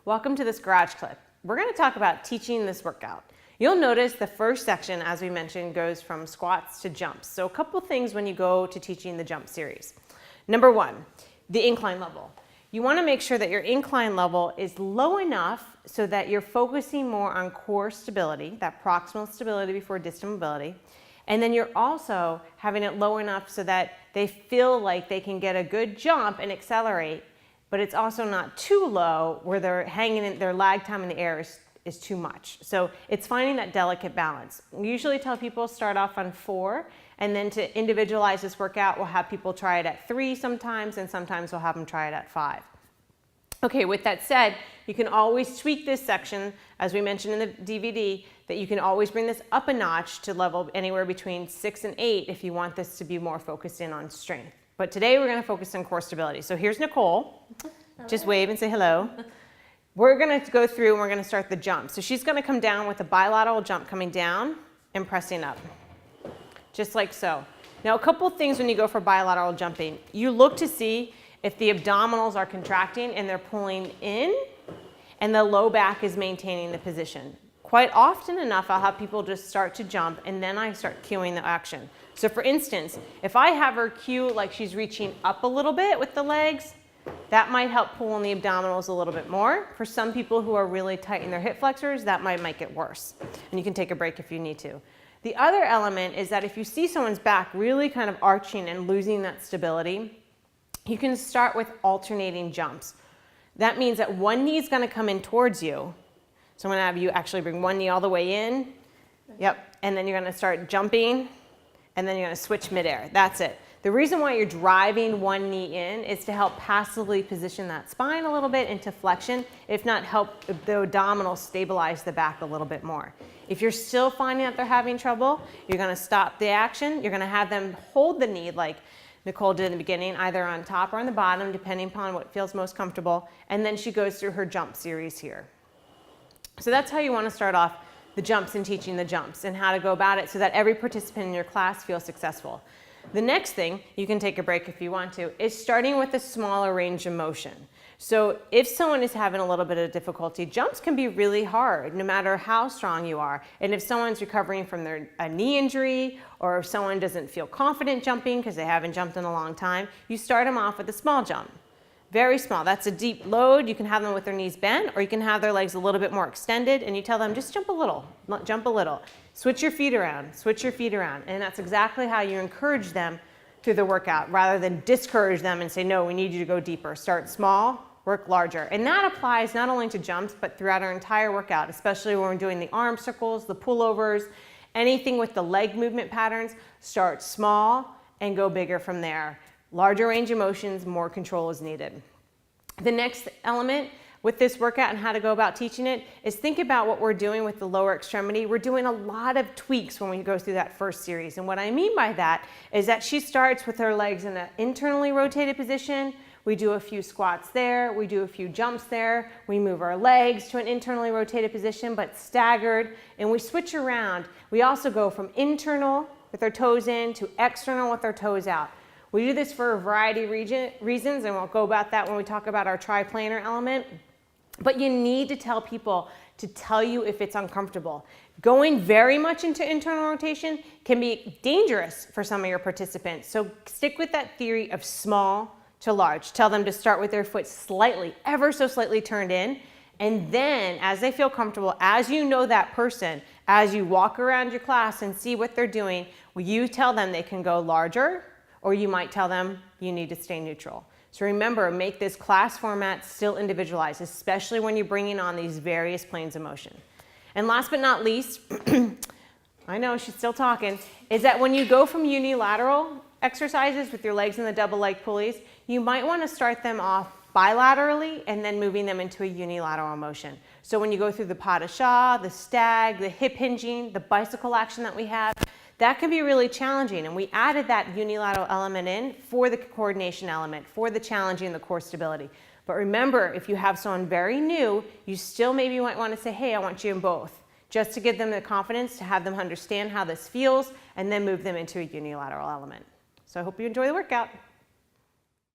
Welcome to this garage clip. We're going to talk about teaching this workout. You'll notice the first section, as we mentioned, goes from squats to jumps. So a couple things when you go to teaching the jump series. Number one, the incline level. You want to make sure that your incline level is low enough so that you're focusing more on core stability, that proximal stability before distal mobility. And then you're also having it low enough so that they feel like they can get a good jump and accelerate, but it's also not too low where they're hanging in, their lag time in the air is too much. So it's finding that delicate balance. We usually tell people start off on 4, and then to individualize this workout, we'll have people try it at 3 sometimes, and sometimes we'll have them try it at 5. Okay, with that said, you can always tweak this section, as we mentioned in the DVD, that you can always bring this up a notch to level anywhere between 6 and 8 if you want this to be more focused in on strength. But today we're going to focus on core stability. So here's Nicole. Just wave and say hello. We're going to go through and we're going to start the jump. So she's going to come down with a bilateral jump coming down and pressing up, just like so. Now a couple things when you go for bilateral jumping. You look to see if the abdominals are contracting and they're pulling in and the low back is maintaining the position. Quite often enough, I'll have people just start to jump and then I start cueing the action. So for instance, if I have her cue like she's reaching up a little bit with the legs, that might help pull in the abdominals a little bit more. For some people who are really tight in their hip flexors, that might make it worse. And you can take a break if you need to. The other element is that if you see someone's back really kind of arching and losing that stability, you can start with alternating jumps. That means that one knee is going to come in towards you. So I'm going to have you actually bring one knee all the way in. Yep. And then you're going to start jumping, and then you're going to switch midair. That's it. The reason why you're driving one knee in is to help passively position that spine a little bit into flexion, if not help the abdominals stabilize the back a little bit more. If you're still finding that they're having trouble, you're going to stop the action. You're going to have them hold the knee like Nicole did in the beginning, either on top or on the bottom, depending upon what feels most comfortable. And then she goes through her jump series here. So that's how you want to start off the jumps and teaching the jumps and how to go about it so that every participant in your class feels successful. The next thing, you can take a break if you want to, is starting with a smaller range of motion. So if someone is having a little bit of difficulty, jumps can be really hard no matter how strong you are. And if someone's recovering from a knee injury, or if someone doesn't feel confident jumping because they haven't jumped in a long time, you start them off with a small jump. Very small. That's a deep load. You can have them with their knees bent, or you can have their legs a little bit more extended, and you tell them, just jump a little, jump a little. Switch your feet around, switch your feet around. And that's exactly how you encourage them through the workout, rather than discourage them and say, no, we need you to go deeper. Start small, work larger. And that applies not only to jumps, but throughout our entire workout, especially when we're doing the arm circles, the pullovers, anything with the leg movement patterns. Start small and go bigger from there. Larger range of motions, more control is needed. The next element with this workout and how to go about teaching it is think about what we're doing with the lower extremity. We're doing a lot of tweaks when we go through that first series. And what I mean by that is that she starts with her legs in an internally rotated position. We do a few squats there. We do a few jumps there. We move our legs to an internally rotated position, but staggered. And we switch around. We also go from internal with our toes in to external with our toes out. We do this for a variety of reasons, and we'll go about that when we talk about our triplanar element. But you need to tell people to tell you if it's uncomfortable. Going very much into internal rotation can be dangerous for some of your participants. So stick with that theory of small to large. Tell them to start with their foot slightly, ever so slightly turned in. And then as they feel comfortable, as you know that person, as you walk around your class and see what they're doing, you tell them they can go larger, or you might tell them you need to stay neutral. So remember, make this class format still individualized, especially when you're bringing on these various planes of motion. And last but not least, I know she's still talking, is that when you go from unilateral exercises with your legs in the double leg pulleys, you might want to start them off bilaterally and then moving them into a unilateral motion. So when you go through the pas de chat, the stag, the hip hinging, the bicycle action that we have, that can be really challenging, and we added that unilateral element in for the coordination element, for the challenging the core stability. But remember, if you have someone very new, you still maybe might want to say, hey, I want you in both, just to give them the confidence to have them understand how this feels and then move them into a unilateral element. So I hope you enjoy the workout.